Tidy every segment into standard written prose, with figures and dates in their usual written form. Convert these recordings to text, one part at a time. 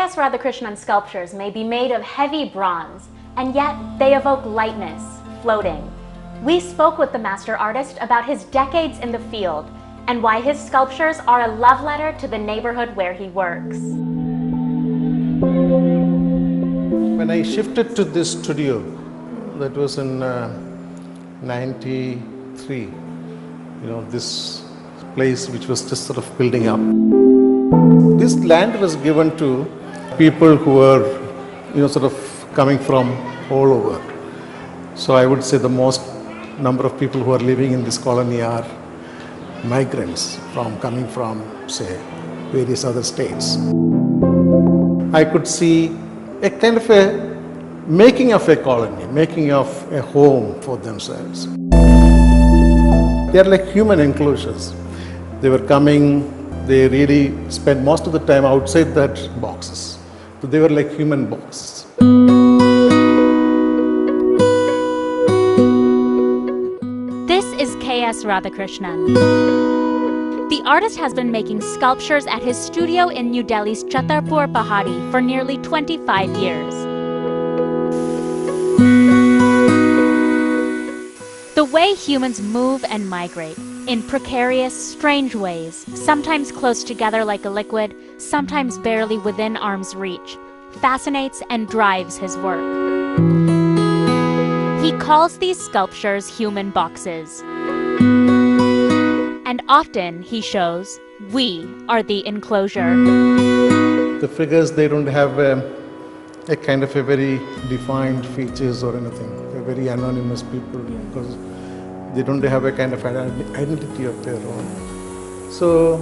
K.S. Radhakrishnan sculptures may be made of heavy bronze, and yet they evoke lightness, floating. We spoke with the master artist about his decades in the field and why his sculptures are a love letter to the neighborhood where he works. When I shifted to this studio, that was in 93, this place which was just sort of building up. This land was given to people who were, sort of coming from all over. So I would say the most number of people who are living in this colony are migrants coming from, say, various other states. I could see a kind of a making of a colony, making of a home for themselves. They are like human enclosures. They were coming, they really spent most of the time outside that boxes. So they were like human boxes. This is K.S. Radhakrishnan. The artist has been making sculptures at his studio in New Delhi's Chhatarpur Pahadi for nearly 25 years. The way humans move and migrate, in precarious, strange ways, sometimes close together like a liquid, sometimes barely within arm's reach, fascinates and drives his work. He calls these sculptures human boxes. And often, he shows, we are the enclosure. The figures, they don't have a kind of a very defined features or anything. They're very anonymous people because they don't have a kind of identity of their own. So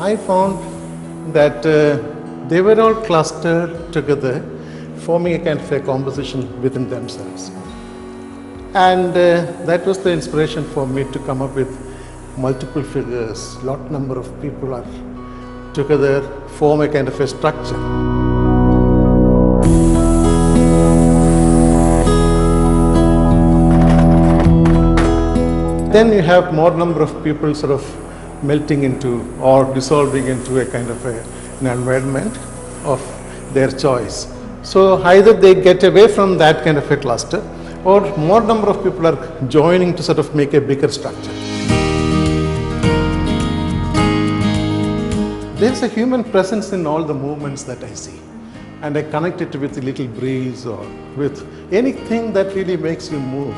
I found that they were all clustered together, forming a kind of a composition within themselves. And that was the inspiration for me to come up with multiple figures. Lot number of people are together, form a kind of a structure. Then you have more number of people sort of melting into or dissolving into a kind of an environment of their choice. So either they get away from that kind of a cluster, or more number of people are joining to sort of make a bigger structure. There's a human presence in all the movements that I see, and I connect it with a little breeze or with anything that really makes you move.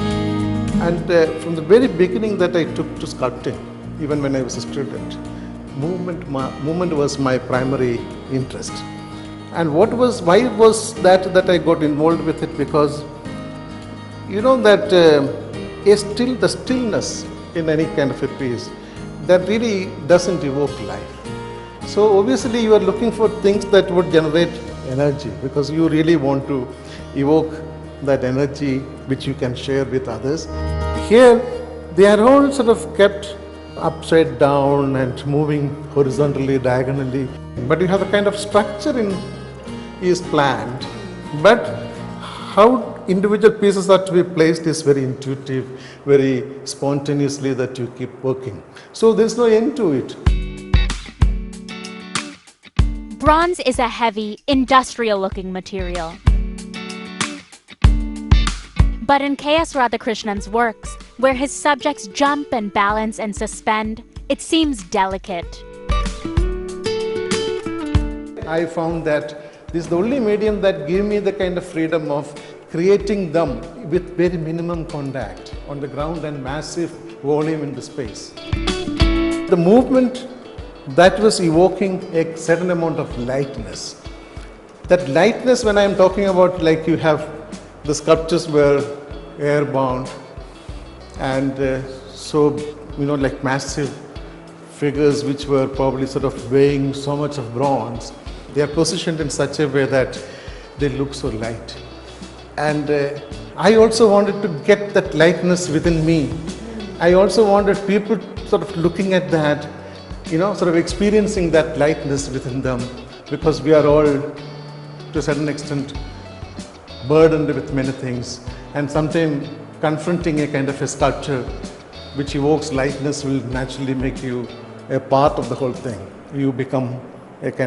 And from the very beginning that I took to sculpting, even when I was a student, movement was my primary interest. And why was that I got involved with it? Because that the stillness in any kind of a piece, that really doesn't evoke life. So obviously you are looking for things that would generate energy, because you really want to evoke that energy which you can share with others. Here they are all sort of kept upside down and moving horizontally, diagonally. But you have a kind of structure is planned, but how individual pieces are to be placed is very intuitive, very spontaneously that you keep working. So there's no end to it. Bronze is a heavy, industrial-looking material. But in K.S. Radhakrishnan's works, where his subjects jump and balance and suspend, it seems delicate. I found that this is the only medium that gives me the kind of freedom of creating them with very minimum contact on the ground and massive volume in the space. The movement that was evoking a certain amount of lightness. That lightness, when I am talking about, like you have the sculptures were airbound, and like massive figures which were probably sort of weighing so much of bronze. They are positioned in such a way that they look so light. And I also wanted to get that lightness within me. I also wanted people sort of looking at that, sort of experiencing that lightness within them, because we are all, to a certain extent, burdened with many things, and sometimes confronting a kind of a sculpture which evokes lightness will naturally make you a part of the whole thing. You become